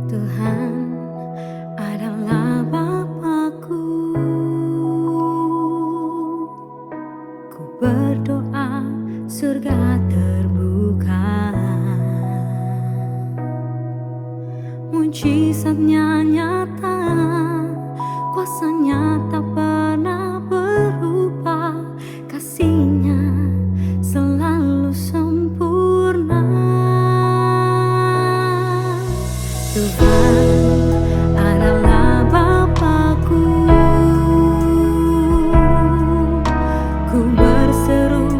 Tuhan adalah Bapakku. Ku berdoa surga terbuka, mujizatnya nyata, kuasanya tak pernah berubah, kasihnya selalu sempurna. Tuhan adalah Bapakku. Ku berseru,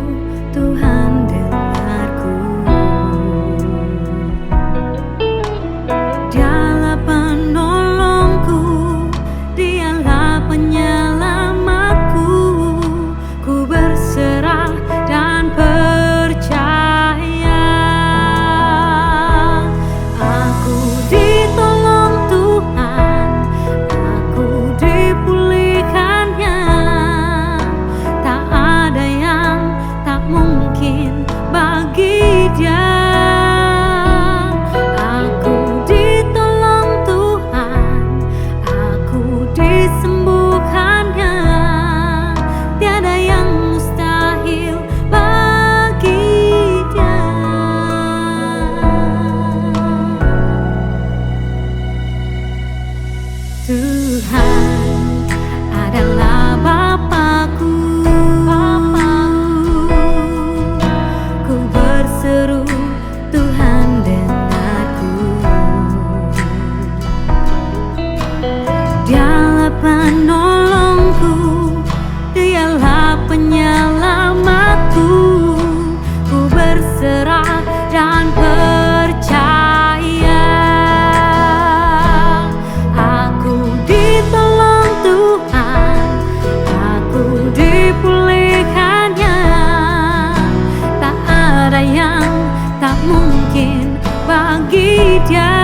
Tuhan dengarku. Dialah penolongku, Dialah penyelamatku. Ku berserah dan percaya. Aku ditolong Tuhan, aku dipulihkannya. Tak ada yang tak mungkin bagi Dia. Aku ditolong Tuhan, aku disembuhkannya. Tiada yang mustahil bagi Dia. Tuhan adalah Bapakku. Ku berseru, Tuhan dengarku. Dialah penolongku, Dialah penyelamatku. Ku berserah dan percaya. Aku ditolong Tuhan, aku dipulihkannya. Tak ada yang tak mungkin bagi Dia.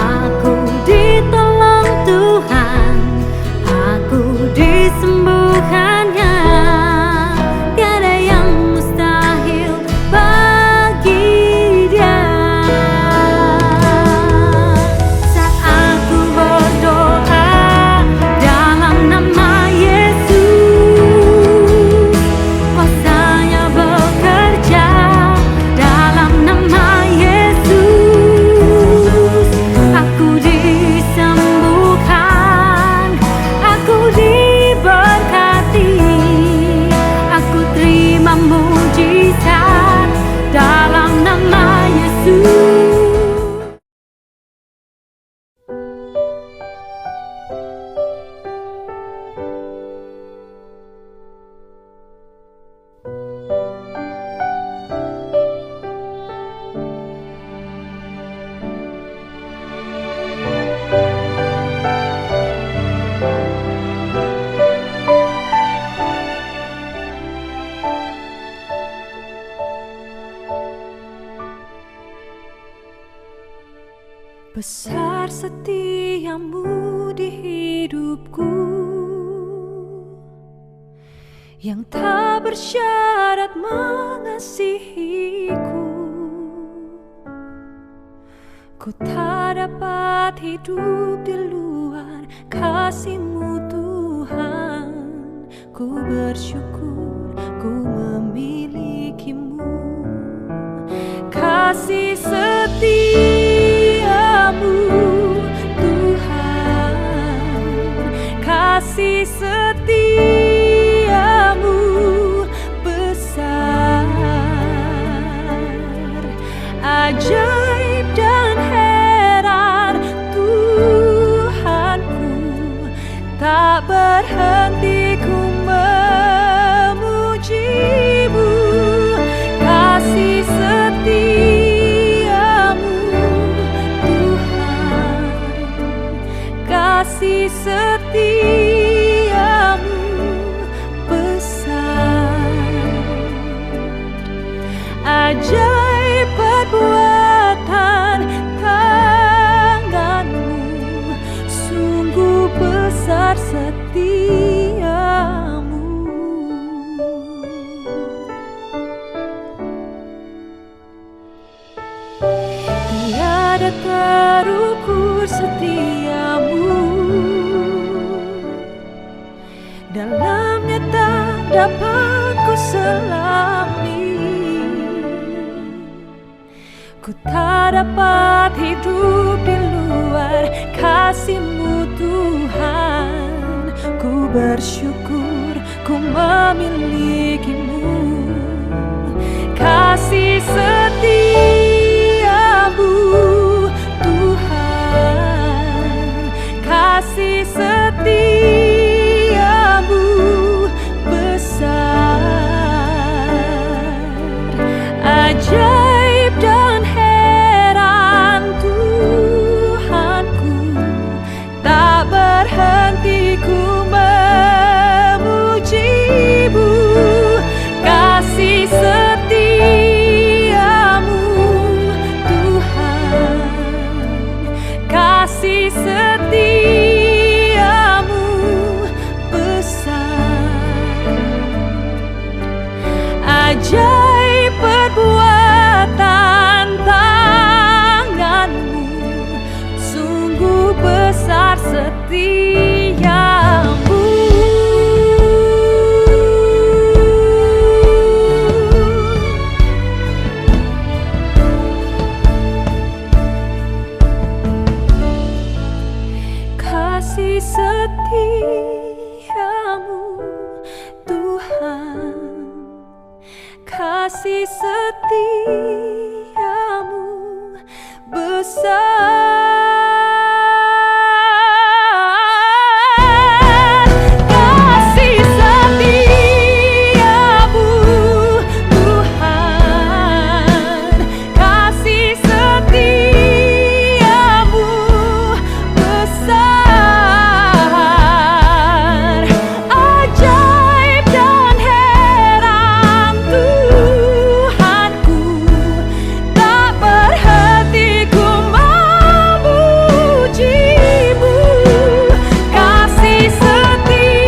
Aku ditolong Tuhan, aku disembuhkannya. Tiada yang mustahil bagi Dia. Saat aku berdoa dalam nama Yesus, kuasanya bekerja dalam nama Yesus. Aku disembuhkan, aku diberkati, aku terima mujizat dalam nama Yesus. Besar setiamu di hidupku, yang tak bersyarat mengasihiku. Ku tak dapat hidup di luar kasih-Mu Tuhan. Ku bersyukur ku memilikimu. Kasih setiamu Tuhan, kasih setiamu besar, ajaib dan heran Tuhanku. Tak berhenti ku memuji-Mu. Kasih setiamu Tuhan, kasih setiamu besar, ajaib perbuatan tangan-Mu, sungguh besar setia. terukur setiamu, dalamnya tak dapat ku selami. Ku tak dapat hidup di luar kasih-Mu Tuhan. Ku bersyukur ku memilikimu. Kasih setiamu Tuhan, kasih setiamu besar, ajaib dan heran Tuhanku, tak berhenti ku memuji-Mu. Kasih setiamu Tuhan, kasih setiamu besar, ajaib perbuatan tangan-Mu, sungguh besar setiamu. Kasih setiamu Tuhan, kasih setiamu besar, kasih setiamu Tuhan, kasih setiamu besar, ajaib dan heran Tuhanku, tak berhenti ku memuji-Mu. Kasih setiamu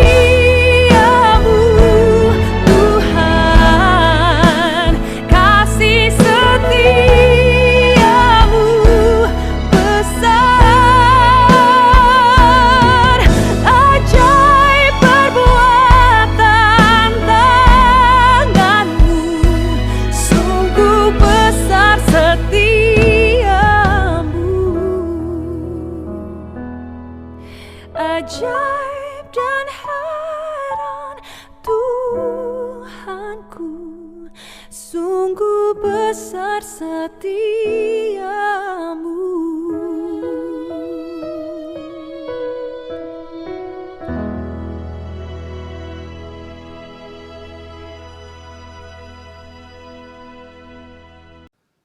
Tuhan, kasih setiamu besar, ajaib perbuatan tangan-Mu, sungguh besar setiamu. Ajaib dan heran Tuhanku, sungguh besar setiamu.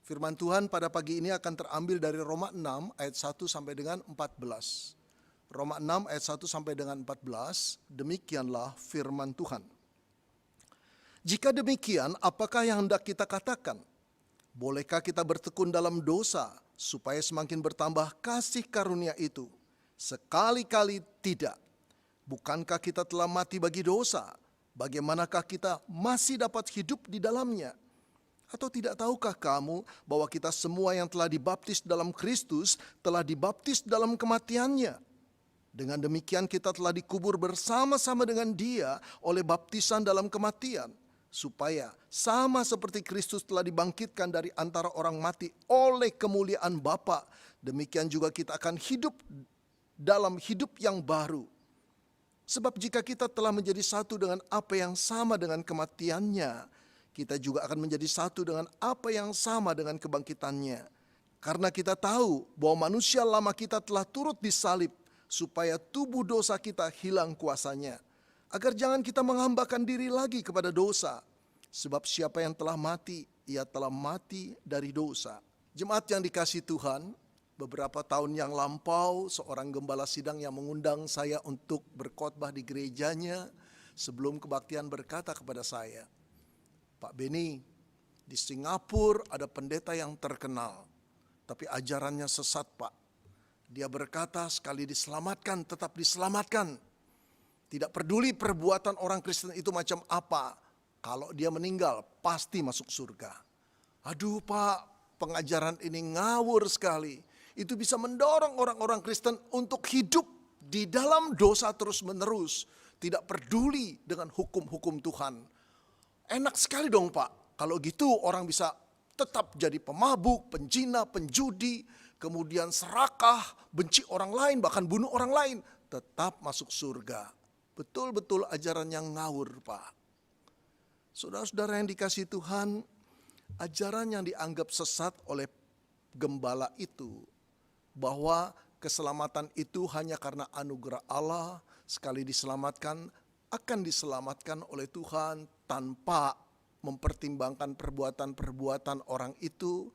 Firman Tuhan pada pagi ini akan terambil dari Roma 6 ayat 1 sampai dengan 14. Roma 6 ayat 1 sampai dengan 14, demikianlah firman Tuhan. Jika demikian, apakah yang hendak kita katakan? Bolehkah kita bertekun dalam dosa supaya semakin bertambah kasih karunia itu? Sekali-kali tidak. Bukankah kita telah mati bagi dosa? Bagaimanakah kita masih dapat hidup di dalamnya? Atau tidak tahukah kamu bahwa kita semua yang telah dibaptis dalam Kristus telah dibaptis dalam kematiannya? Dengan demikian kita telah dikubur bersama-sama dengan Dia oleh baptisan dalam kematian, supaya sama seperti Kristus telah dibangkitkan dari antara orang mati oleh kemuliaan Bapa, demikian juga kita akan hidup dalam hidup yang baru. Sebab jika kita telah menjadi satu dengan apa yang sama dengan kematiannya, kita juga akan menjadi satu dengan apa yang sama dengan kebangkitannya. Karena kita tahu bahwa manusia lama kita telah turut disalib, supaya tubuh dosa kita hilang kuasanya, agar jangan kita menghambakan diri lagi kepada dosa. Sebab siapa yang telah mati, ia telah mati dari dosa. Jemaat yang dikasihi Tuhan, beberapa tahun yang lampau seorang gembala sidang yang mengundang saya untuk berkhotbah di gerejanya sebelum kebaktian berkata kepada saya, Pak Beni, di Singapura ada pendeta yang terkenal, tapi ajarannya sesat Pak. Dia berkata sekali diselamatkan tetap diselamatkan. Tidak peduli perbuatan orang Kristen itu macam apa, kalau dia meninggal pasti masuk surga. Aduh Pak, pengajaran ini ngawur sekali. itu bisa mendorong orang-orang Kristen untuk hidup di dalam dosa terus-menerus, tidak peduli dengan hukum-hukum Tuhan. Enak sekali dong Pak, kalau gitu orang bisa tetap jadi pemabuk, penjina, penjudi, kemudian serakah, benci orang lain, bahkan bunuh orang lain, tetap masuk surga. Betul-betul ajaran yang ngawur Pak. Saudara-saudara yang dikasihi Tuhan, ajaran yang dianggap sesat oleh gembala itu, bahwa keselamatan itu hanya karena anugerah Allah, sekali diselamatkan, akan diselamatkan oleh Tuhan tanpa mempertimbangkan perbuatan-perbuatan orang itu,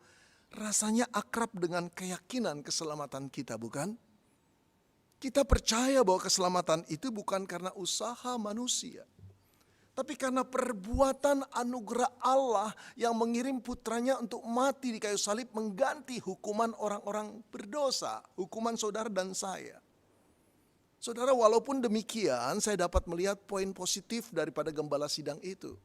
rasanya akrab dengan keyakinan keselamatan kita, bukan? Kita percaya bahwa keselamatan itu bukan karena usaha manusia, tapi karena perbuatan anugerah Allah yang mengirim putranya untuk mati di kayu salib mengganti hukuman orang-orang berdosa, hukuman saudara dan saya. Saudara, walaupun demikian saya dapat melihat poin positif daripada gembala sidang itu.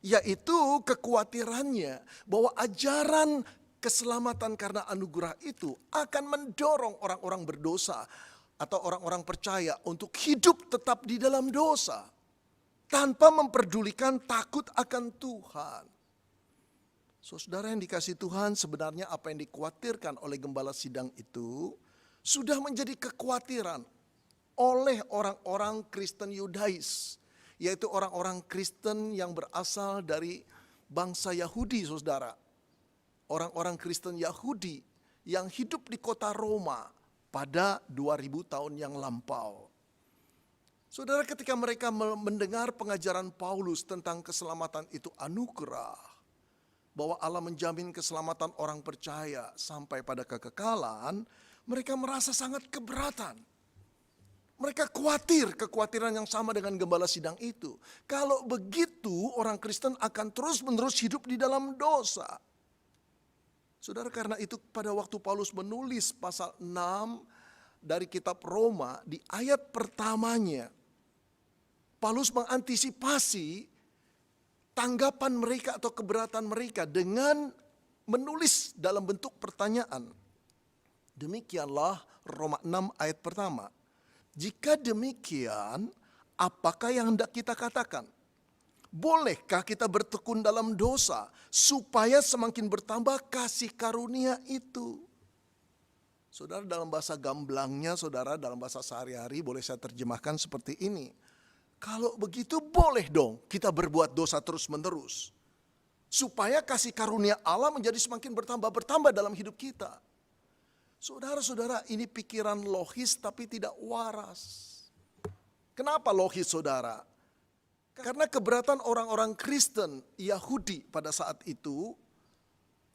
Yaitu kekhawatirannya bahwa ajaran keselamatan karena anugerah itu akan mendorong orang-orang berdosa atau orang-orang percaya untuk hidup tetap di dalam dosa, tanpa memperdulikan takut akan Tuhan. Saudara yang dikasihi Tuhan, sebenarnya apa yang dikhawatirkan oleh gembala sidang itu sudah menjadi kekhawatiran oleh orang-orang Kristen Yudais, yaitu orang-orang Kristen yang berasal dari bangsa Yahudi, saudara. Orang-orang Kristen Yahudi yang hidup di kota Roma pada 2000 tahun yang lampau. Saudara, ketika mereka mendengar pengajaran Paulus tentang keselamatan itu anugerah, bahwa Allah menjamin keselamatan orang percaya sampai pada kekekalan, mereka merasa sangat keberatan. Mereka kekhawatiran yang sama dengan gembala sidang itu. Kalau begitu orang Kristen akan terus-menerus hidup di dalam dosa. Saudara, karena itu pada waktu Paulus menulis pasal 6 dari kitab Roma, di ayat pertamanya, Paulus mengantisipasi tanggapan mereka atau keberatan mereka dengan menulis dalam bentuk pertanyaan. Demikianlah Roma 6 ayat pertama. Jika demikian, apakah yang hendak kita katakan? Bolehkah kita bertekun dalam dosa supaya semakin bertambah kasih karunia itu? Saudara, dalam bahasa gamblangnya, saudara, dalam bahasa sehari-hari boleh saya terjemahkan seperti ini. Kalau begitu boleh dong kita berbuat dosa terus-menerus, supaya kasih karunia Allah menjadi semakin bertambah dalam hidup kita. Saudara-saudara, ini pikiran logis tapi tidak waras. Kenapa logis, saudara? Karena keberatan orang-orang Kristen Yahudi pada saat itu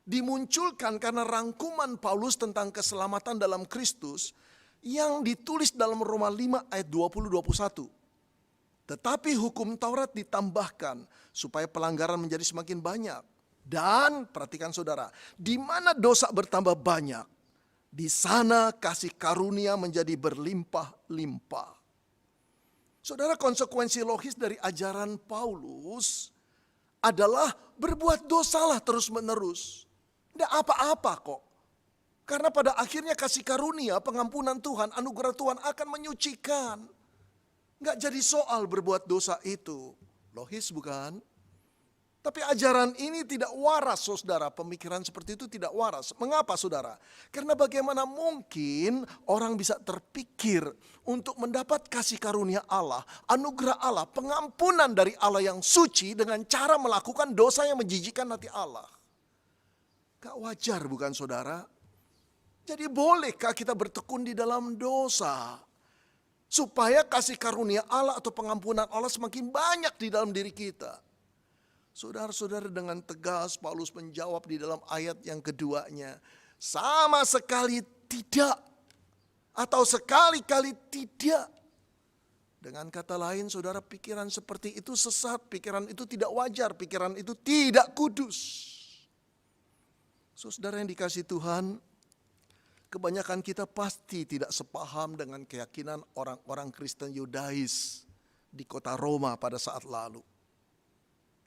dimunculkan karena rangkuman Paulus tentang keselamatan dalam Kristus yang ditulis dalam Roma 5 ayat 20-21. Tetapi hukum Taurat ditambahkan supaya pelanggaran menjadi semakin banyak. Dan perhatikan saudara, di mana dosa bertambah banyak, di sana kasih karunia menjadi berlimpah-limpah. Saudara, konsekuensi logis dari ajaran Paulus adalah berbuat dosalah terus-menerus. Tidak apa-apa kok. Karena pada akhirnya kasih karunia, pengampunan Tuhan, anugerah Tuhan akan menyucikan. Nggak jadi soal berbuat dosa itu. Logis bukan? Tapi ajaran ini tidak waras, saudara. Pemikiran seperti itu tidak waras. Mengapa, saudara? Karena bagaimana mungkin orang bisa terpikir untuk mendapat kasih karunia Allah, anugerah Allah, pengampunan dari Allah yang suci dengan cara melakukan dosa yang menjijikkan hati Allah. Gak wajar bukan, saudara? Jadi bolehkah kita bertekun di dalam dosa? Supaya kasih karunia Allah atau pengampunan Allah semakin banyak di dalam diri kita. Saudara-saudara, dengan tegas Paulus menjawab di dalam ayat yang keduanya, sama sekali tidak, atau sekali-kali tidak. Dengan kata lain, saudara, pikiran seperti itu sesat, pikiran itu tidak wajar, pikiran itu tidak kudus. Saudara yang dikasihi Tuhan, kebanyakan kita pasti tidak sepaham dengan keyakinan orang-orang Kristen Yudais di kota Roma pada saat lalu.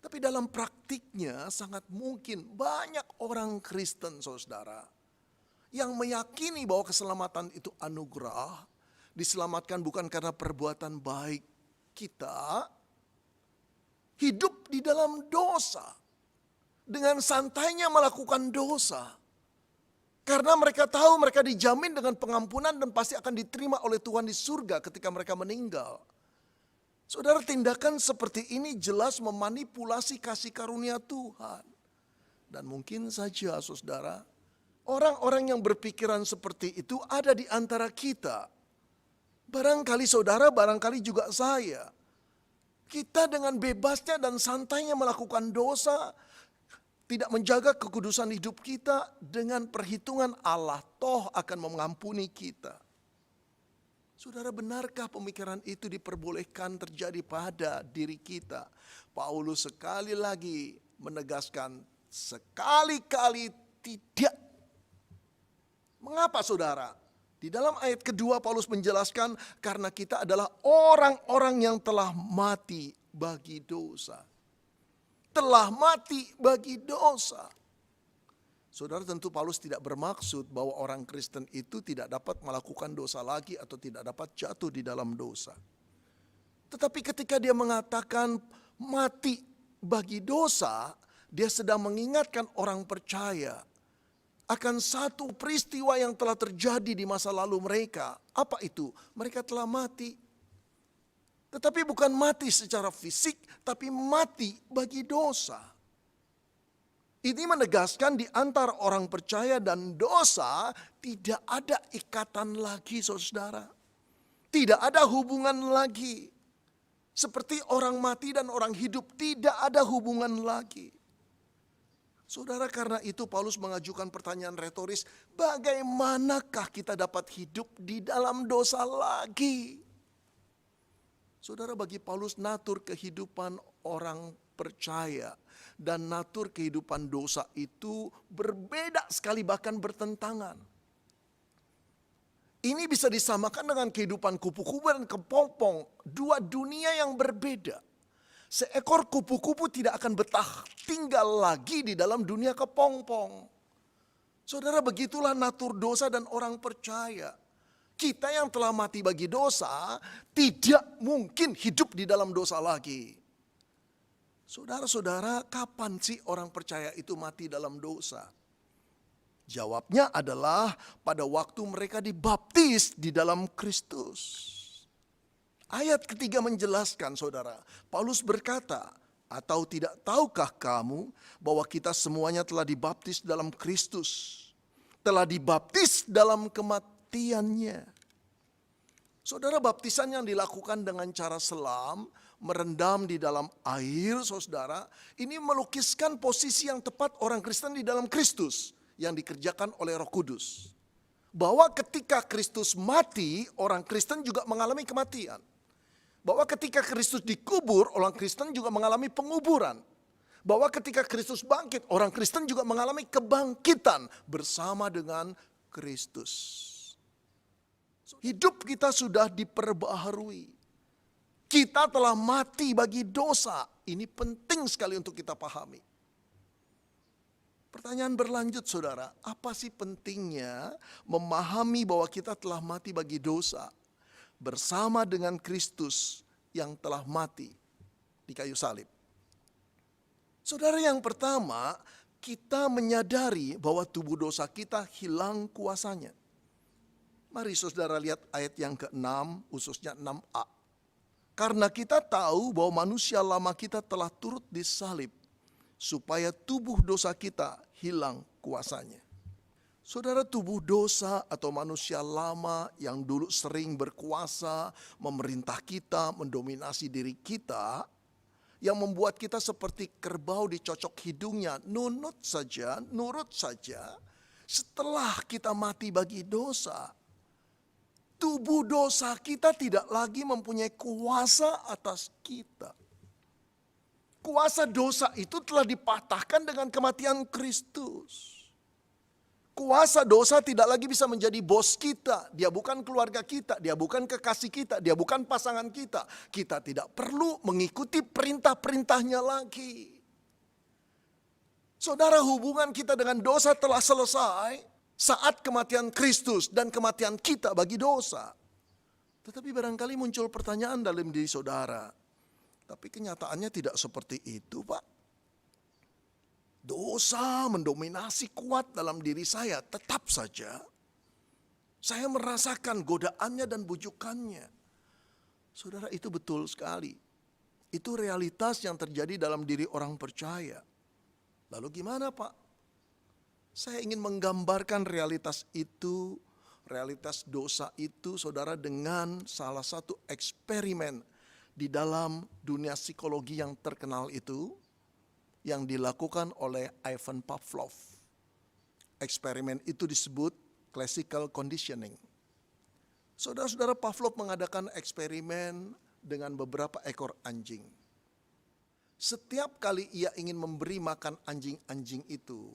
Tapi dalam praktiknya sangat mungkin banyak orang Kristen, saudara, yang meyakini bahwa keselamatan itu anugerah, diselamatkan bukan karena perbuatan baik kita, hidup di dalam dosa, dengan santainya melakukan dosa. Karena mereka tahu mereka dijamin dengan pengampunan dan pasti akan diterima oleh Tuhan di surga ketika mereka meninggal. Saudara, tindakan seperti ini jelas memanipulasi kasih karunia Tuhan. Dan mungkin saja saudara, orang-orang yang berpikiran seperti itu ada di antara kita. Barangkali saudara, barangkali juga saya. Kita dengan bebasnya dan santainya melakukan dosa, tidak menjaga kekudusan hidup kita dengan perhitungan Allah toh akan mengampuni kita. Saudara, benarkah pemikiran itu diperbolehkan terjadi pada diri kita? Paulus sekali lagi menegaskan, sekali-kali tidak. Mengapa saudara? Di dalam ayat kedua Paulus menjelaskan karena kita adalah orang-orang yang telah mati bagi dosa. Telah mati bagi dosa. Saudara, tentu Paulus tidak bermaksud bahwa orang Kristen itu tidak dapat melakukan dosa lagi atau tidak dapat jatuh di dalam dosa. Tetapi ketika dia mengatakan mati bagi dosa, dia sedang mengingatkan orang percaya akan satu peristiwa yang telah terjadi di masa lalu mereka. Apa itu? Mereka telah mati. Tetapi bukan mati secara fisik, tapi mati bagi dosa. Ini menegaskan di antara orang percaya dan dosa tidak ada ikatan lagi, saudara. Tidak ada hubungan lagi. Seperti orang mati dan orang hidup tidak ada hubungan lagi. Saudara, karena itu Paulus mengajukan pertanyaan retoris, bagaimanakah kita dapat hidup di dalam dosa lagi? Saudara, bagi Paulus natur kehidupan orang percaya dan natur kehidupan dosa itu berbeda sekali, bahkan bertentangan. Ini bisa disamakan dengan kehidupan kupu-kupu dan kepompong, dua dunia yang berbeda. Seekor kupu-kupu tidak akan betah tinggal lagi di dalam dunia kepompong. Saudara, begitulah natur dosa dan orang percaya. Kita yang telah mati bagi dosa tidak mungkin hidup di dalam dosa lagi. Saudara-saudara, kapan sih orang percaya itu mati dalam dosa? Jawabnya adalah pada waktu mereka dibaptis di dalam Kristus. Ayat ketiga menjelaskan, saudara, Paulus berkata, atau tidak tahukah kamu bahwa kita semuanya telah dibaptis dalam Kristus, telah dibaptis dalam kematiannya. Saudara, baptisan yang dilakukan dengan cara selam, merendam di dalam air, saudara, ini melukiskan posisi yang tepat orang Kristen di dalam Kristus yang dikerjakan oleh Roh Kudus. Bahwa ketika Kristus mati, orang Kristen juga mengalami kematian. Bahwa ketika Kristus dikubur, orang Kristen juga mengalami penguburan. Bahwa ketika Kristus bangkit, orang Kristen juga mengalami kebangkitan bersama dengan Kristus. Hidup kita sudah diperbaharui. Kita telah mati bagi dosa. Ini penting sekali untuk kita pahami. Pertanyaan berlanjut, saudara, apa sih pentingnya memahami bahwa kita telah mati bagi dosa bersama dengan Kristus yang telah mati di kayu salib? Saudara, yang pertama, kita menyadari bahwa tubuh dosa kita hilang kuasanya. Mari saudara lihat ayat yang ke-6, khususnya 6a. Karena kita tahu bahwa manusia lama kita telah turut disalib, supaya tubuh dosa kita hilang kuasanya. Saudara, tubuh dosa atau manusia lama yang dulu sering berkuasa, memerintah kita, mendominasi diri kita, yang membuat kita seperti kerbau dicocok hidungnya, nurut saja. Setelah kita mati bagi dosa, tubuh dosa kita tidak lagi mempunyai kuasa atas kita. Kuasa dosa itu telah dipatahkan dengan kematian Kristus. Kuasa dosa tidak lagi bisa menjadi bos kita. Dia bukan keluarga kita, dia bukan kekasih kita, dia bukan pasangan kita. Kita tidak perlu mengikuti perintah-perintahnya lagi. Saudara, hubungan kita dengan dosa telah selesai. saat kematian Kristus dan kematian kita bagi dosa. Tetapi barangkali muncul pertanyaan dalam diri saudara, tapi kenyataannya tidak seperti itu, Pak. Dosa mendominasi kuat dalam diri saya, tetap saja saya merasakan godaannya dan bujukannya. Saudara, itu betul sekali. Itu realitas yang terjadi dalam diri orang percaya. Lalu gimana, Pak? Saya ingin menggambarkan realitas itu, realitas dosa itu, saudara, dengan salah satu eksperimen di dalam dunia psikologi yang terkenal itu, yang dilakukan oleh Ivan Pavlov. Eksperimen itu disebut classical conditioning. Saudara-saudara, Pavlov mengadakan eksperimen dengan beberapa ekor anjing. Setiap kali ia ingin memberi makan anjing-anjing itu,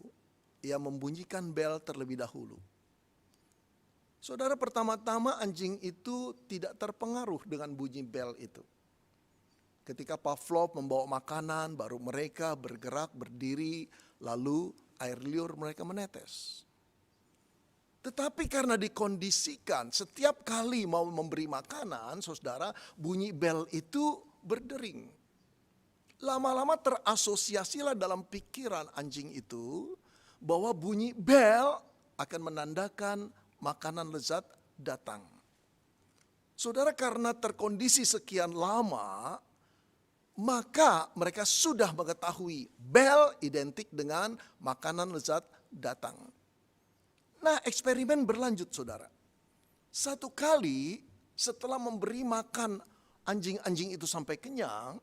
ia membunyikan bel terlebih dahulu. Saudara, pertama-tama anjing itu tidak terpengaruh dengan bunyi bel itu. Ketika Pavlov membawa makanan, baru mereka bergerak, berdiri, lalu air liur mereka menetes. Tetapi karena dikondisikan, setiap kali mau memberi makanan, saudara, bunyi bel itu berdering. Lama-lama terasosiasilah dalam pikiran anjing itu, bahwa bunyi bel akan menandakan makanan lezat datang. Saudara, karena terkondisi sekian lama, maka mereka sudah mengetahui bel identik dengan makanan lezat datang. Nah, eksperimen berlanjut, saudara. Satu kali setelah memberi makan anjing-anjing itu sampai kenyang,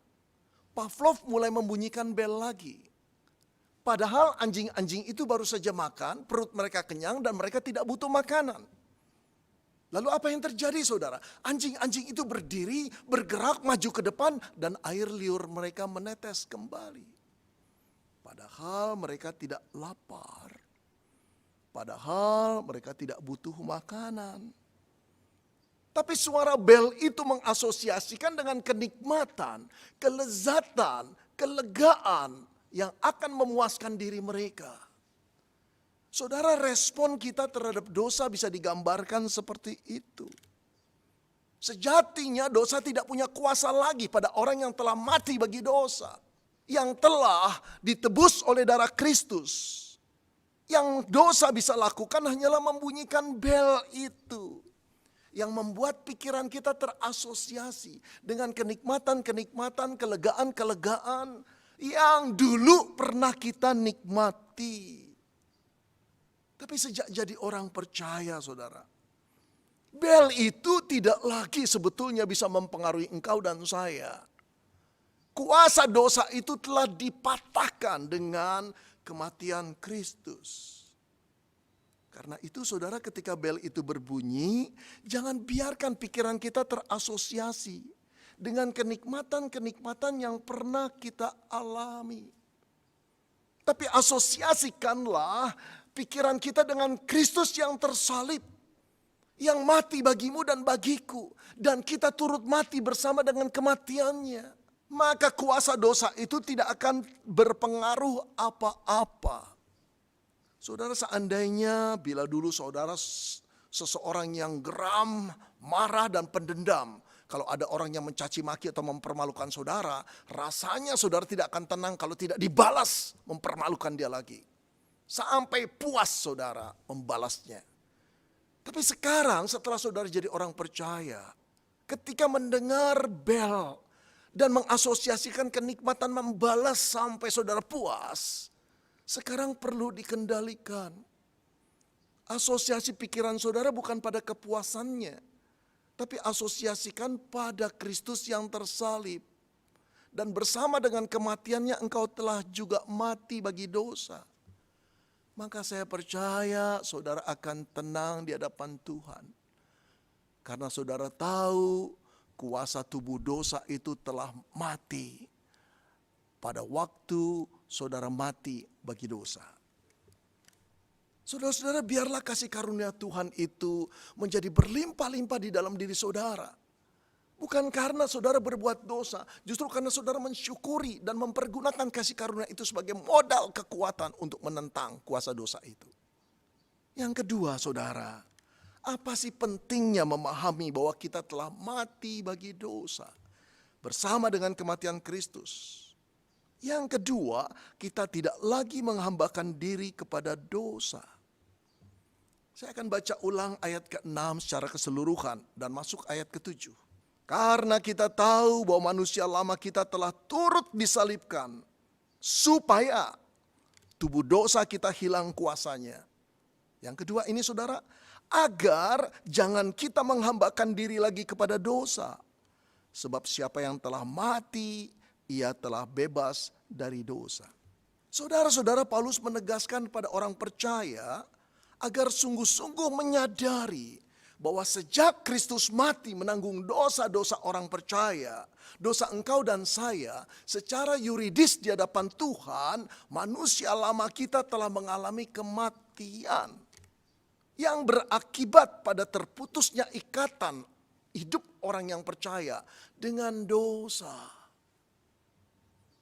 Pavlov mulai membunyikan bel lagi. Padahal anjing-anjing itu baru saja makan, perut mereka kenyang dan mereka tidak butuh makanan. Lalu apa yang terjadi, saudara? Anjing-anjing itu berdiri, bergerak, maju ke depan, dan air liur mereka menetes kembali. Padahal mereka tidak lapar. Padahal mereka tidak butuh makanan. Tapi suara bel itu mengasosiasikan dengan kenikmatan, kelezatan, kelegaan yang akan memuaskan diri mereka. Saudara, respon kita terhadap dosa bisa digambarkan seperti itu. Sejatinya dosa tidak punya kuasa lagi pada orang yang telah mati bagi dosa. Yang telah ditebus oleh darah Kristus. Yang dosa bisa lakukan hanyalah membunyikan bel itu. Yang membuat pikiran kita terasosiasi dengan kenikmatan-kenikmatan, kelegaan-kelegaan yang dulu pernah kita nikmati. Tapi sejak jadi orang percaya, saudara, bel itu tidak lagi sebetulnya bisa mempengaruhi engkau dan saya. Kuasa dosa itu telah dipatahkan dengan kematian Kristus. Karena itu, saudara, ketika bel itu berbunyi, jangan biarkan pikiran kita terasosiasi dengan kenikmatan-kenikmatan yang pernah kita alami. Tapi asosiasikanlah pikiran kita dengan Kristus yang tersalib, yang mati bagimu dan bagiku, dan kita turut mati bersama dengan kematiannya. Maka kuasa dosa itu tidak akan berpengaruh apa-apa. Saudara, seandainya bila dulu saudara seseorang yang geram, marah dan pendendam, kalau ada orang yang mencaci maki atau mempermalukan saudara, rasanya saudara tidak akan tenang kalau tidak dibalas mempermalukan dia lagi. Sampai puas saudara membalasnya. Tapi sekarang setelah saudara jadi orang percaya, ketika mendengar bel dan mengasosiasikan kenikmatan membalas sampai saudara puas, sekarang perlu dikendalikan. Asosiasi pikiran saudara bukan pada kepuasannya, tapi asosiasikan pada Kristus yang tersalib. Dan bersama dengan kematiannya engkau telah juga mati bagi dosa. Maka saya percaya saudara akan tenang di hadapan Tuhan. Karena saudara tahu kuasa tubuh dosa itu telah mati pada waktu saudara mati bagi dosa. Saudara-saudara, biarlah kasih karunia Tuhan itu menjadi berlimpah-limpah di dalam diri saudara. Bukan karena saudara berbuat dosa, justru karena saudara mensyukuri dan mempergunakan kasih karunia itu sebagai modal kekuatan untuk menentang kuasa dosa itu. Yang kedua, saudara, apa sih pentingnya memahami bahwa kita telah mati bagi dosa bersama dengan kematian Kristus? Yang kedua, kita tidak lagi menghambakan diri kepada dosa. Saya akan baca ulang ayat ke-6 secara keseluruhan dan masuk ayat ke-7. Karena kita tahu bahwa manusia lama kita telah turut disalibkan supaya tubuh dosa kita hilang kuasanya. Yang kedua ini saudara, agar jangan kita menghambakan diri lagi kepada dosa. Sebab siapa yang telah mati, ia telah bebas dari dosa. Saudara-saudara, Paulus menegaskan pada orang percaya agar sungguh-sungguh menyadari bahwa sejak Kristus mati menanggung dosa-dosa orang percaya, dosa engkau dan saya, secara yuridis di hadapan Tuhan, manusia lama kita telah mengalami kematian yang berakibat pada terputusnya ikatan hidup orang yang percaya dengan dosa.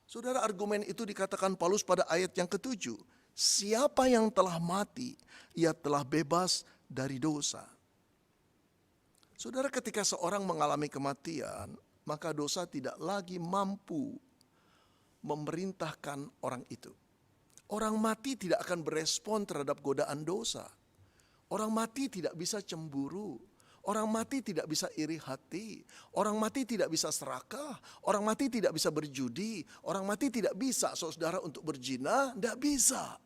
Saudara, argumen itu dikatakan Paulus pada ayat yang ke-7. Siapa yang telah mati, ia telah bebas dari dosa. Saudara, ketika seorang mengalami kematian, maka dosa tidak lagi mampu memerintahkan orang itu. Orang mati tidak akan berespon terhadap godaan dosa. Orang mati tidak bisa cemburu. Orang mati tidak bisa iri hati. Orang mati tidak bisa serakah. Orang mati tidak bisa berjudi. Orang mati tidak bisa, saudara, untuk berzina. Tidak bisa.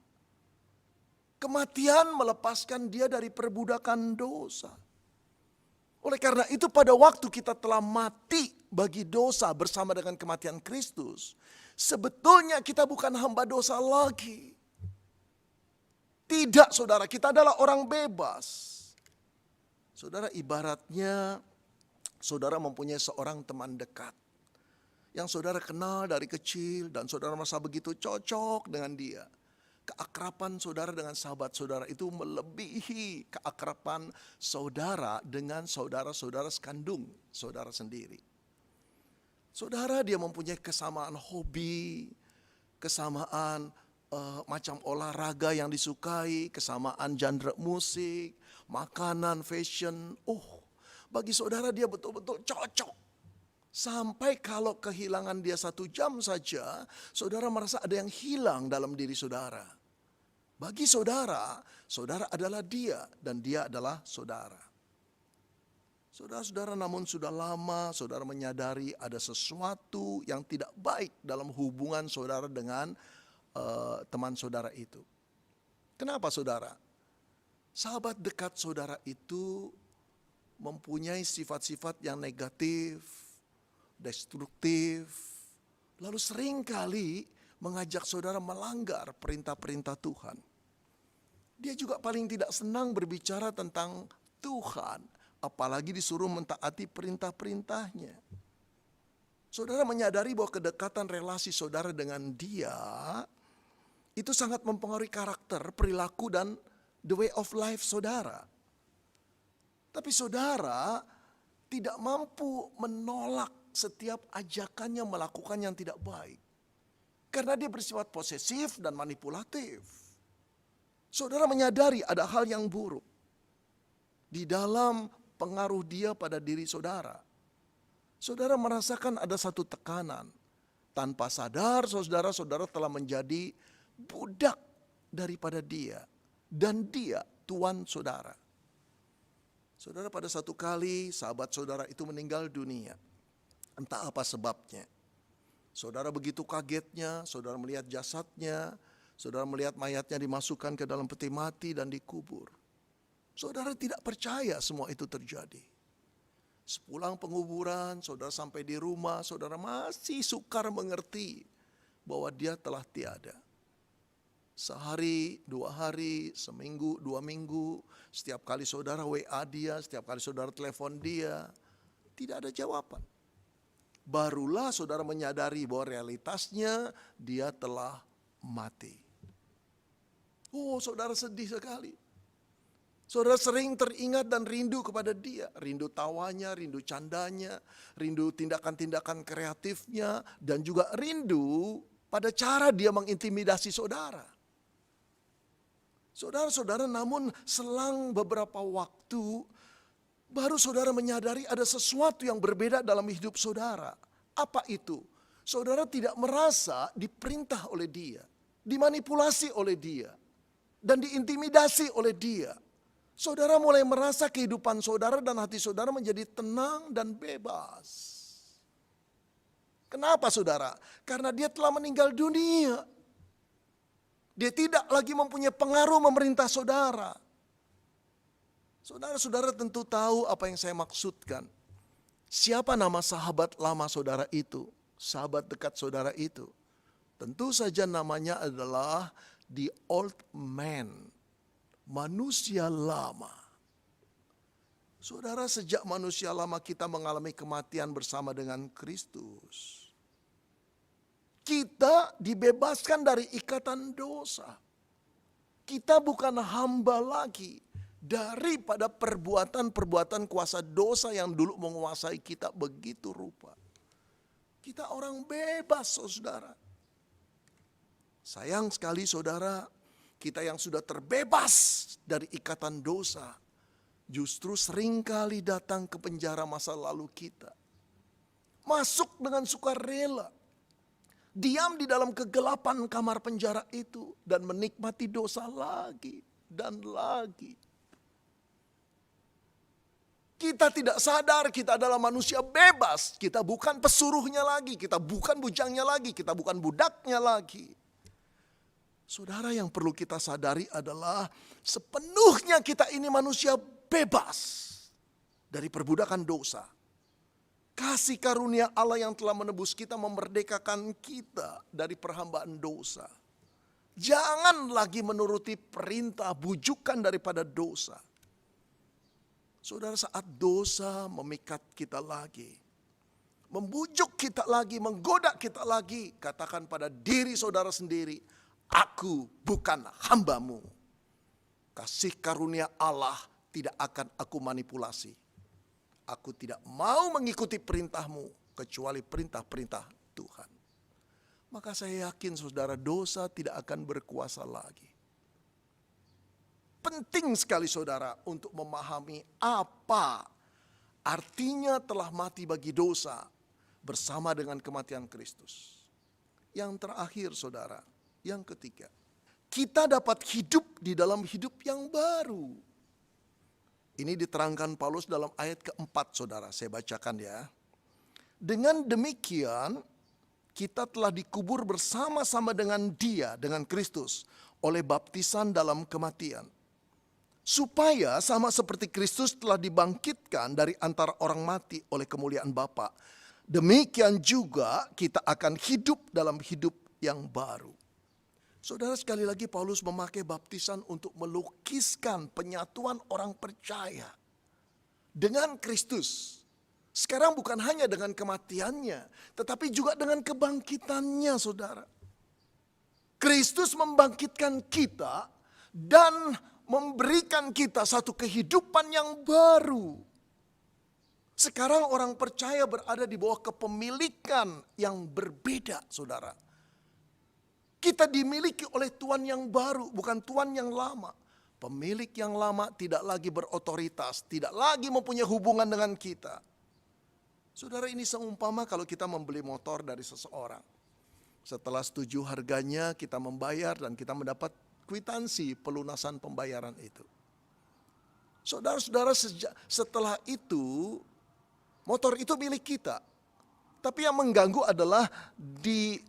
Kematian melepaskan dia dari perbudakan dosa. Oleh karena itu pada waktu kita telah mati bagi dosa bersama dengan kematian Kristus, sebetulnya kita bukan hamba dosa lagi. Tidak, saudara, kita adalah orang bebas. Saudara, ibaratnya saudara mempunyai seorang teman dekat yang saudara kenal dari kecil dan saudara merasa begitu cocok dengan dia. Keakraban saudara dengan sahabat saudara itu melebihi keakraban saudara dengan saudara-saudara sekandung saudara sendiri. Saudara, dia mempunyai kesamaan hobi, kesamaan macam olahraga yang disukai, kesamaan genre musik, makanan, fashion. Bagi saudara dia betul-betul cocok. Sampai kalau kehilangan dia 1 jam saja, saudara merasa ada yang hilang dalam diri saudara. Bagi saudara, saudara adalah dia dan dia adalah saudara. Saudara-saudara, namun sudah lama saudara menyadari ada sesuatu yang tidak baik dalam hubungan saudara dengan teman saudara itu. Kenapa saudara? Sahabat dekat saudara itu mempunyai sifat-sifat yang negatif, destruktif, lalu seringkali mengajak saudara melanggar perintah-perintah Tuhan. Dia juga paling tidak senang berbicara tentang Tuhan, apalagi disuruh mentaati perintah-perintahnya. Saudara menyadari bahwa kedekatan relasi saudara dengan dia itu sangat mempengaruhi karakter, perilaku, dan the way of life saudara. Tapi saudara tidak mampu menolak setiap ajakannya melakukan yang tidak baik. Karena dia bersifat posesif dan manipulatif. Saudara menyadari ada hal yang buruk di dalam pengaruh dia pada diri saudara. Saudara merasakan ada satu tekanan. Tanpa sadar saudara-saudara telah menjadi budak daripada dia. Dan dia tuan saudara. Saudara, pada satu kali sahabat saudara itu meninggal dunia. Entah apa sebabnya. Saudara begitu kagetnya, saudara melihat jasadnya, saudara melihat mayatnya dimasukkan ke dalam peti mati dan dikubur. Saudara tidak percaya semua itu terjadi. Sepulang penguburan, saudara sampai di rumah, saudara masih sukar mengerti bahwa dia telah tiada. Sehari, 2 hari, seminggu, 2 minggu, setiap kali saudara WA dia, setiap kali saudara telepon dia, tidak ada jawaban. Barulah saudara menyadari bahwa realitasnya dia telah mati. Saudara sedih sekali. Saudara sering teringat dan rindu kepada dia. Rindu tawanya, rindu candanya, rindu tindakan-tindakan kreatifnya, dan juga rindu pada cara dia mengintimidasi saudara. Saudara-saudara, namun selang beberapa waktu, baru saudara menyadari ada sesuatu yang berbeda dalam hidup saudara. Apa itu? Saudara tidak merasa diperintah oleh dia, dimanipulasi oleh dia, dan diintimidasi oleh dia. Saudara mulai merasa kehidupan saudara dan hati saudara menjadi tenang dan bebas. Kenapa saudara? Karena dia telah meninggal dunia. Dia tidak lagi mempunyai pengaruh memerintah saudara. Saudara-saudara tentu tahu apa yang saya maksudkan. Siapa nama sahabat lama saudara itu? Sahabat dekat saudara itu? Tentu saja namanya adalah the old man. Manusia lama. Saudara, sejak manusia lama kita mengalami kematian bersama dengan Kristus, kita dibebaskan dari ikatan dosa. Kita bukan hamba lagi daripada perbuatan-perbuatan kuasa dosa yang dulu menguasai kita begitu rupa. Kita orang bebas, saudara. Sayang sekali saudara, kita yang sudah terbebas dari ikatan dosa, justru seringkali datang ke penjara masa lalu kita. Masuk dengan sukarela. Diam di dalam kegelapan kamar penjara itu dan menikmati dosa lagi dan lagi. Kita tidak sadar kita adalah manusia bebas. Kita bukan pesuruhnya lagi, kita bukan bujangnya lagi, kita bukan budaknya lagi. Saudara, yang perlu kita sadari adalah sepenuhnya kita ini manusia bebas dari perbudakan dosa. Kasih karunia Allah yang telah menebus kita memerdekakan kita dari perhambaan dosa. Jangan lagi menuruti perintah bujukan daripada dosa. Saudara, saat dosa memikat kita lagi, membujuk kita lagi, menggoda kita lagi, katakan pada diri saudara sendiri, aku bukan hambamu. Kasih karunia Allah tidak akan aku manipulasi. Aku tidak mau mengikuti perintahmu kecuali perintah-perintah Tuhan. Maka saya yakin saudara, dosa tidak akan berkuasa lagi. Penting sekali saudara untuk memahami apa artinya telah mati bagi dosa bersama dengan kematian Kristus. Yang terakhir saudara, yang ketiga, kita dapat hidup di dalam hidup yang baru. Ini diterangkan Paulus dalam ayat keempat saudara, saya bacakan ya. Dengan demikian kita telah dikubur bersama-sama dengan dia, dengan Kristus, oleh baptisan dalam kematian. Supaya sama seperti Kristus telah dibangkitkan dari antara orang mati oleh kemuliaan Bapa, demikian juga kita akan hidup dalam hidup yang baru. Saudara, sekali lagi Paulus memakai baptisan untuk melukiskan penyatuan orang percaya dengan Kristus. Sekarang bukan hanya dengan kematiannya, tetapi juga dengan kebangkitannya saudara. Kristus membangkitkan kita dan memberikan kita satu kehidupan yang baru. Sekarang orang percaya berada di bawah kepemilikan yang berbeda saudara. Kita dimiliki oleh Tuhan yang baru, bukan Tuhan yang lama. Pemilik yang lama tidak lagi berotoritas, tidak lagi mempunyai hubungan dengan kita. Saudara, ini seumpama kalau kita membeli motor dari seseorang. Setelah setuju harganya, kita membayar dan kita mendapat kwitansi pelunasan pembayaran itu. Saudara-saudara, setelah itu, motor itu milik kita. Tapi yang mengganggu adalah di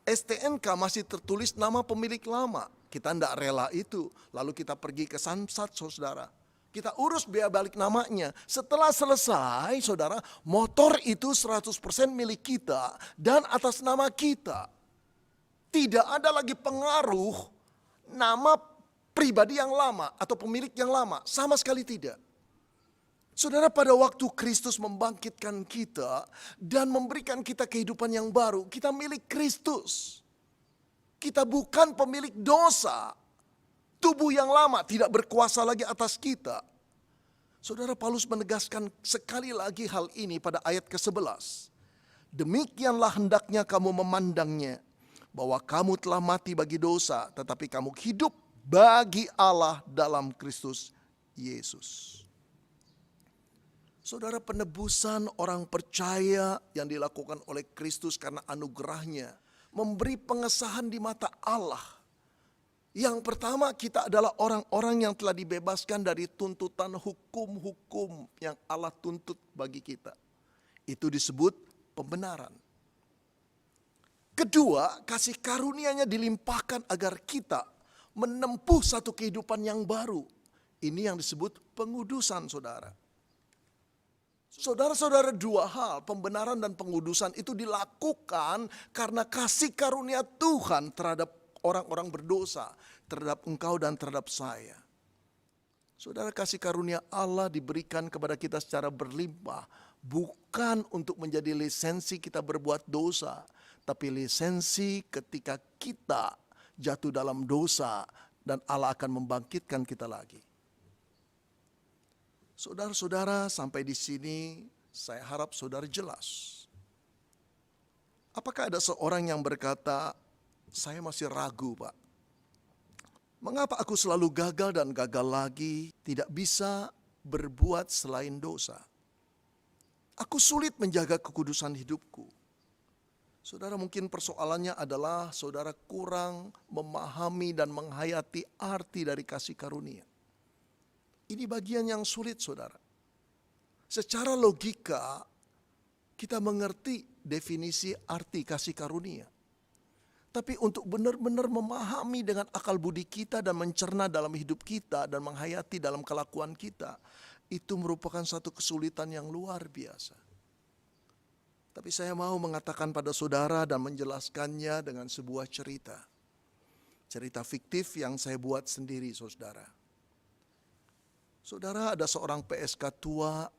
STNK masih tertulis nama pemilik lama. Kita tidak rela itu. Lalu kita pergi ke Samsat saudara. Kita urus biaya balik namanya. Setelah selesai saudara, motor itu 100% milik kita dan atas nama kita. Tidak ada lagi pengaruh nama pribadi yang lama atau pemilik yang lama. Sama sekali tidak. Saudara, pada waktu Kristus membangkitkan kita dan memberikan kita kehidupan yang baru, kita milik Kristus. Kita bukan pemilik dosa. Tubuh yang lama tidak berkuasa lagi atas kita. Saudara, Paulus menegaskan sekali lagi hal ini pada ayat ke-11. Demikianlah hendaknya kamu memandangnya, bahwa kamu telah mati bagi dosa, tetapi kamu hidup bagi Allah dalam Kristus Yesus. Saudara, penebusan orang percaya yang dilakukan oleh Kristus karena anugerahnya memberi pengesahan di mata Allah. Yang pertama, kita adalah orang-orang yang telah dibebaskan dari tuntutan hukum-hukum yang Allah tuntut bagi kita. Itu disebut pembenaran. Kedua, kasih karunia-Nya dilimpahkan agar kita menempuh satu kehidupan yang baru. Ini yang disebut pengudusan, saudara. Saudara-saudara, dua hal, pembenaran dan pengudusan itu dilakukan karena kasih karunia Tuhan terhadap orang-orang berdosa, terhadap engkau dan terhadap saya. Saudara, kasih karunia Allah diberikan kepada kita secara berlimpah, bukan untuk menjadi lisensi kita berbuat dosa, tapi lisensi ketika kita jatuh dalam dosa dan Allah akan membangkitkan kita lagi. Saudara-saudara, sampai di sini saya harap saudara jelas. Apakah ada seorang yang berkata, saya masih ragu, Pak. Mengapa aku selalu gagal dan gagal lagi, tidak bisa berbuat selain dosa? Aku sulit menjaga kekudusan hidupku. Saudara, mungkin persoalannya adalah saudara kurang memahami dan menghayati arti dari kasih karunia. Ini bagian yang sulit, saudara. Secara logika, kita mengerti definisi arti kasih karunia. Tapi untuk benar-benar memahami dengan akal budi kita dan mencerna dalam hidup kita dan menghayati dalam kelakuan kita, itu merupakan satu kesulitan yang luar biasa. Tapi saya mau mengatakan pada saudara dan menjelaskannya dengan sebuah cerita. Cerita fiktif yang saya buat sendiri, saudara. Saudara, ada seorang PSK tua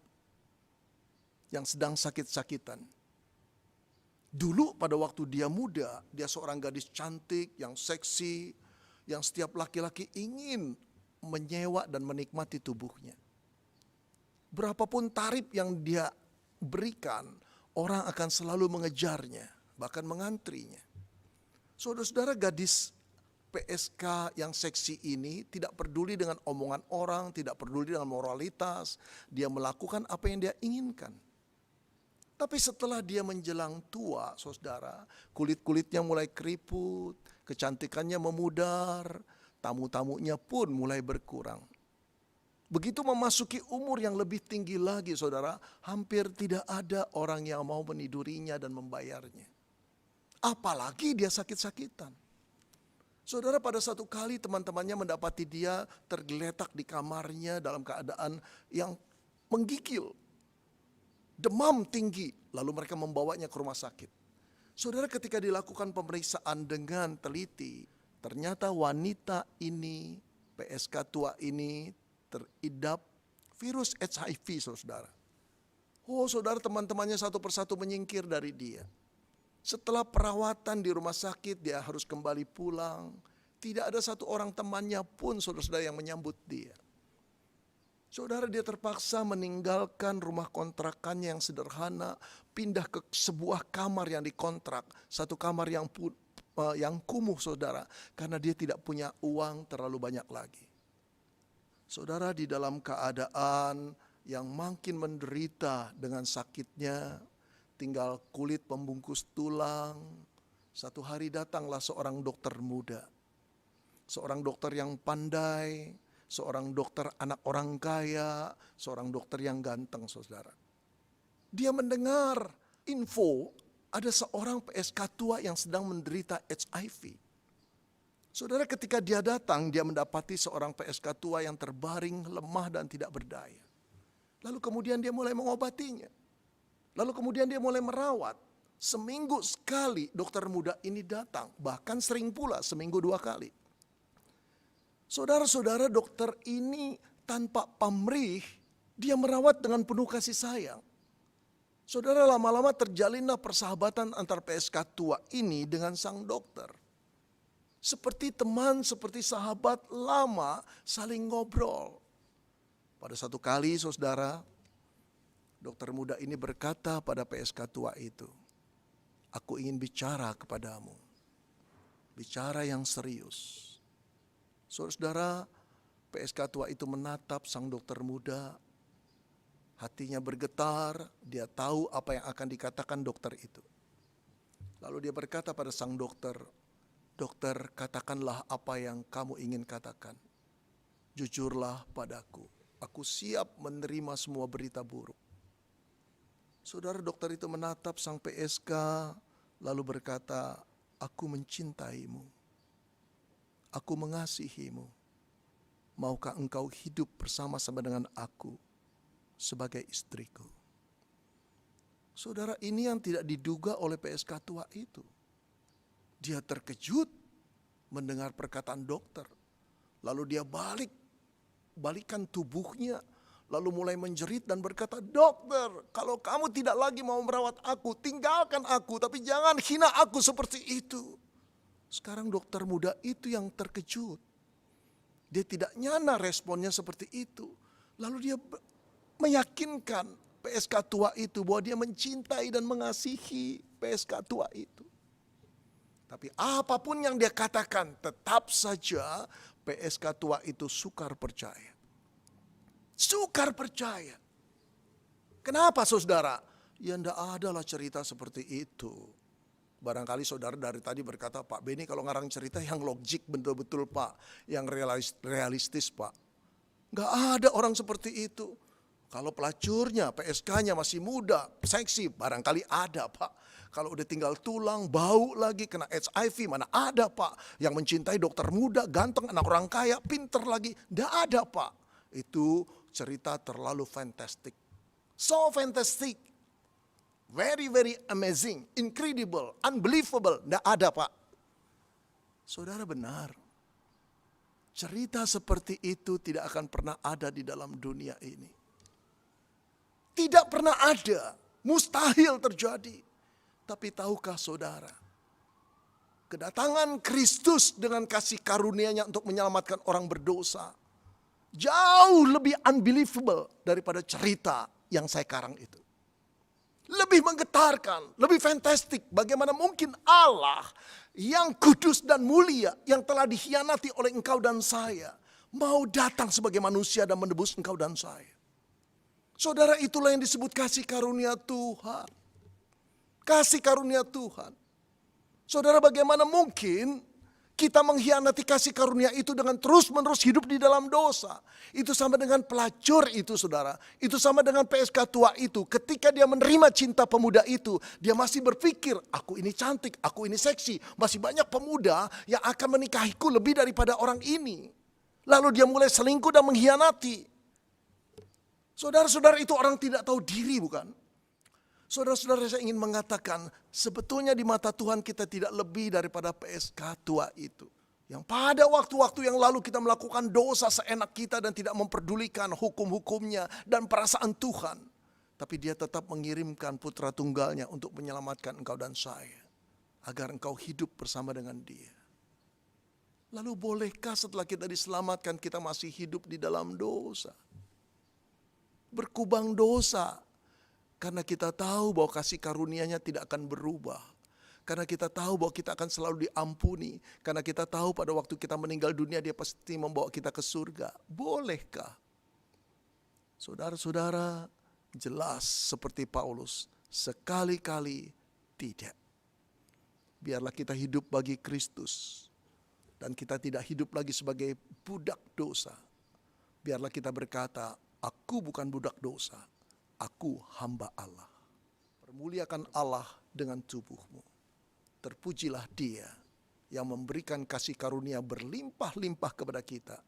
yang sedang sakit-sakitan. Dulu pada waktu dia muda, dia seorang gadis cantik, yang seksi, yang setiap laki-laki ingin menyewa dan menikmati tubuhnya. Berapapun tarif yang dia berikan, orang akan selalu mengejarnya, bahkan mengantrinya. Saudara-saudara, gadis PSK yang seksi ini tidak peduli dengan omongan orang, tidak peduli dengan moralitas, dia melakukan apa yang dia inginkan. Tapi setelah dia menjelang tua, saudara, kulit-kulitnya mulai keriput, kecantikannya memudar, tamu-tamunya pun mulai berkurang. Begitu memasuki umur yang lebih tinggi lagi, saudara, hampir tidak ada orang yang mau menidurinya dan membayarnya. Apalagi dia sakit-sakitan. Saudara, pada satu kali teman-temannya mendapati dia tergeletak di kamarnya dalam keadaan yang menggigil. Demam tinggi, lalu mereka membawanya ke rumah sakit. Saudara, ketika dilakukan pemeriksaan dengan teliti, ternyata wanita ini, PSK tua ini, teridap virus HIV, saudara. Oh, saudara, teman-temannya satu persatu menyingkir dari dia. Setelah perawatan di rumah sakit, dia harus kembali pulang. Tidak ada satu orang temannya pun, saudara-saudara, yang menyambut dia. Saudara, dia terpaksa meninggalkan rumah kontrakannya yang sederhana, pindah ke sebuah kamar yang dikontrak, satu kamar yang kumuh, saudara, karena dia tidak punya uang terlalu banyak lagi. Saudara, di dalam keadaan yang makin menderita dengan sakitnya, tinggal kulit pembungkus tulang, satu hari datanglah seorang dokter muda, seorang dokter yang pandai, seorang dokter anak orang kaya, seorang dokter yang ganteng, saudara. Dia mendengar info ada seorang PSK tua yang sedang menderita HIV. Saudara, ketika dia datang, dia mendapati seorang PSK tua yang terbaring, lemah dan tidak berdaya. Lalu kemudian dia mulai mengobatinya. Lalu kemudian dia mulai merawat. Seminggu sekali dokter muda ini datang, bahkan sering pula seminggu 2 kali. Saudara-saudara, dokter ini tanpa pamrih, dia merawat dengan penuh kasih sayang. Saudara, lama-lama terjalinlah persahabatan antar PSK tua ini dengan sang dokter. Seperti teman, seperti sahabat lama saling ngobrol. Pada satu kali, saudara, dokter muda ini berkata pada PSK tua itu, "Aku ingin bicara kepadamu, bicara yang serius." Saudara, PSK tua itu menatap sang dokter muda. Hatinya bergetar, dia tahu apa yang akan dikatakan dokter itu. Lalu dia berkata pada sang dokter, "Dokter, katakanlah apa yang kamu ingin katakan. Jujurlah padaku, aku siap menerima semua berita buruk." Saudara, dokter itu menatap sang PSK, lalu berkata, "Aku mencintaimu. Aku mengasihimu. Maukah engkau hidup bersama-sama dengan aku sebagai istriku?" Saudara, ini yang tidak diduga oleh PSK tua itu. Dia terkejut mendengar perkataan dokter. Lalu dia balikan tubuhnya. Lalu mulai menjerit dan berkata, "Dokter, kalau kamu tidak lagi mau merawat aku, tinggalkan aku, tapi jangan hina aku seperti itu." Sekarang dokter muda itu yang terkejut. Dia tidak nyana responnya seperti itu. Lalu dia meyakinkan PSK tua itu bahwa dia mencintai dan mengasihi PSK tua itu. Tapi apapun yang dia katakan, tetap saja PSK tua itu sukar percaya. Sukar percaya. Kenapa saudara? Ya enggak adalah cerita seperti itu. Barangkali saudara dari tadi berkata, "Pak Beni kalau ngarang cerita yang logik betul-betul Pak. Yang realistis Pak." Enggak ada orang seperti itu. Kalau pelacurnya, PSK-nya masih muda, seksi, barangkali ada Pak. Kalau udah tinggal tulang, bau lagi, kena HIV, mana ada Pak. Yang mencintai dokter muda, ganteng, anak orang kaya, pinter lagi. Enggak ada Pak. Itu cerita terlalu fantastic. So fantastic. Very, very amazing, incredible, unbelievable. Tidak ada Pak. Saudara benar. Cerita seperti itu tidak akan pernah ada di dalam dunia ini. Tidak pernah ada. Mustahil terjadi. Tapi tahukah saudara? Kedatangan Kristus dengan kasih karunia-Nya untuk menyelamatkan orang berdosa. Jauh lebih unbelievable daripada cerita yang saya karang itu. Lebih menggetarkan, lebih fantastik. Bagaimana mungkin Allah yang kudus dan mulia, yang telah dikhianati oleh engkau dan saya, mau datang sebagai manusia dan menebus engkau dan saya. Saudara, itulah yang disebut kasih karunia Tuhan. Kasih karunia Tuhan. Saudara, bagaimana mungkin kita mengkhianati kasih karunia itu dengan terus-menerus hidup di dalam dosa. Itu sama dengan pelacur itu saudara. Itu sama dengan PSK tua itu. Ketika dia menerima cinta pemuda itu, dia masih berpikir, aku ini cantik, aku ini seksi. Masih banyak pemuda yang akan menikahiku lebih daripada orang ini. Lalu dia mulai selingkuh dan mengkhianati. Saudara-saudara, itu orang tidak tahu diri bukan? Saudara-saudara, saya ingin mengatakan, sebetulnya di mata Tuhan kita tidak lebih daripada PSK tua itu. Yang pada waktu-waktu yang lalu kita melakukan dosa seenak kita dan tidak memperdulikan hukum-hukumnya dan perasaan Tuhan. Tapi dia tetap mengirimkan putra tunggalnya untuk menyelamatkan engkau dan saya. Agar engkau hidup bersama dengan dia. Lalu bolehkah setelah kita diselamatkan kita masih hidup di dalam dosa? Berkubang dosa. Karena kita tahu bahwa kasih karunia-Nya tidak akan berubah. Karena kita tahu bahwa kita akan selalu diampuni. Karena kita tahu pada waktu kita meninggal dunia dia pasti membawa kita ke surga. Bolehkah? Saudara-saudara, jelas seperti Paulus. Sekali-kali tidak. Biarlah kita hidup bagi Kristus. Dan kita tidak hidup lagi sebagai budak dosa. Biarlah kita berkata, aku bukan budak dosa. Aku hamba Allah. Permuliakan Allah dengan tubuhmu. Terpujilah Dia yang memberikan kasih karunia berlimpah-limpah kepada kita.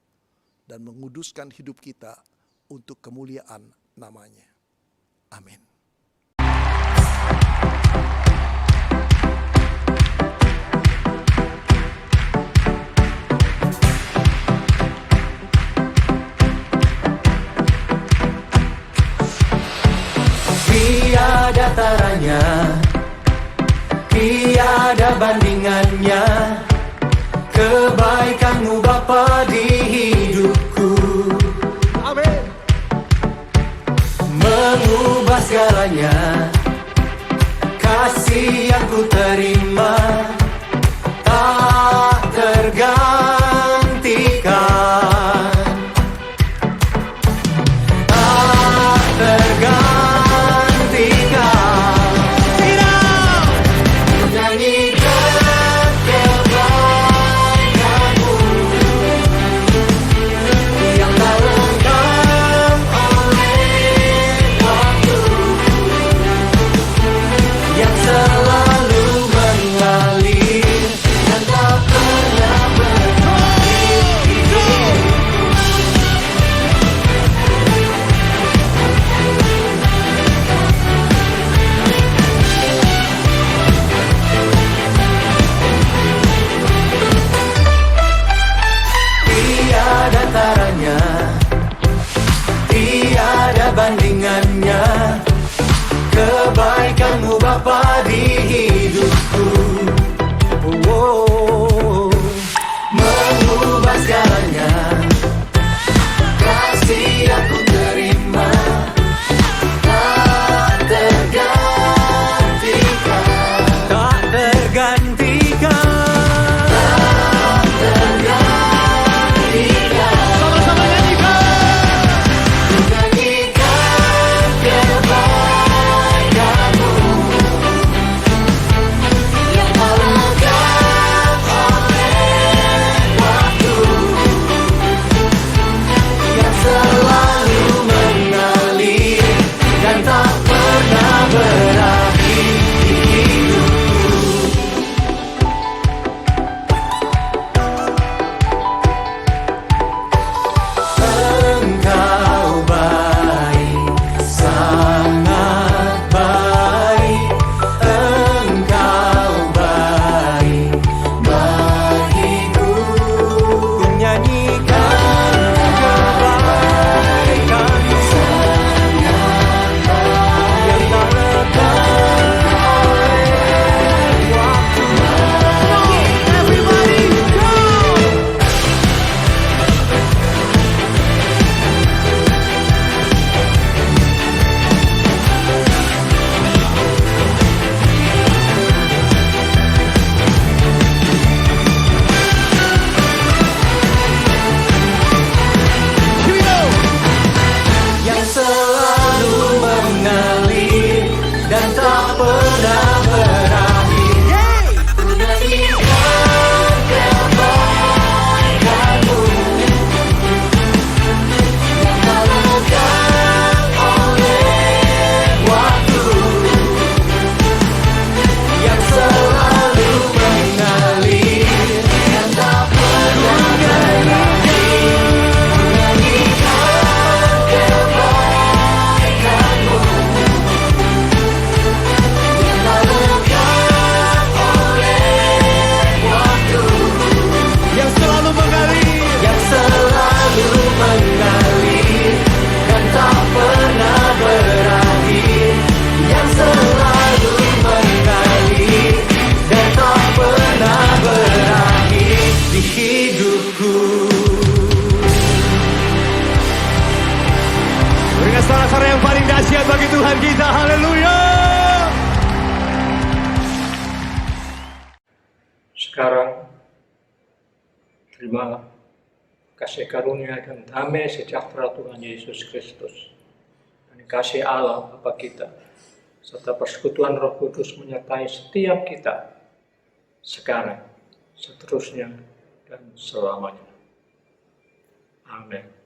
Dan menguduskan hidup kita untuk kemuliaan namanya. Amin. Tiada taranya, tiada bandingannya, kebaikan-Mu Bapa di hidupku. Amin. Mengubah segalanya, kasih yang ku terima tak tergantikan. bandingannya. Kebaikan-Mu Bapa di hidupku, mengubah segalanya. Kasih aku terima, tak tergantikan, tak tergantikan, tak tergantikan. Sama-sama nyanyikan. Menyanyikan kebaikan-Mu yang tak lekang oleh waktu, yang selalu mengalir dan tak pernah berakhir di hidupku. Engkau baik, sangat baik. Engkau baik bagiku. Ku nyanyikan kebaikan-Mu yang tak lekang oleh waktu. Everybody go! Yang selalu mengalir dan tak pernah berakhir. Menyanyikan kebaikan-Mu yang tak lekang oleh waktu, yang selalu mengalir dan tak pernah berakhir. Menyanyikan kebaikan-Mu yang tak lekang oleh waktu, yang selalu mengalir, yang selalu mengalir dan tak pernah berakhir, yang selalu mengalir dan tak pernah berakhir di hidupku. Berikan sorak-sorai yang paling dahsyat bagi Tuhan kita. Haleluya. Sekarang terima kasih karunia dan damai sejahtera Tuhan Yesus Kristus dan kasih Allah Bapa kita serta persekutuan Roh Kudus menyertai setiap kita sekarang, seterusnya, dan selamanya. Amin.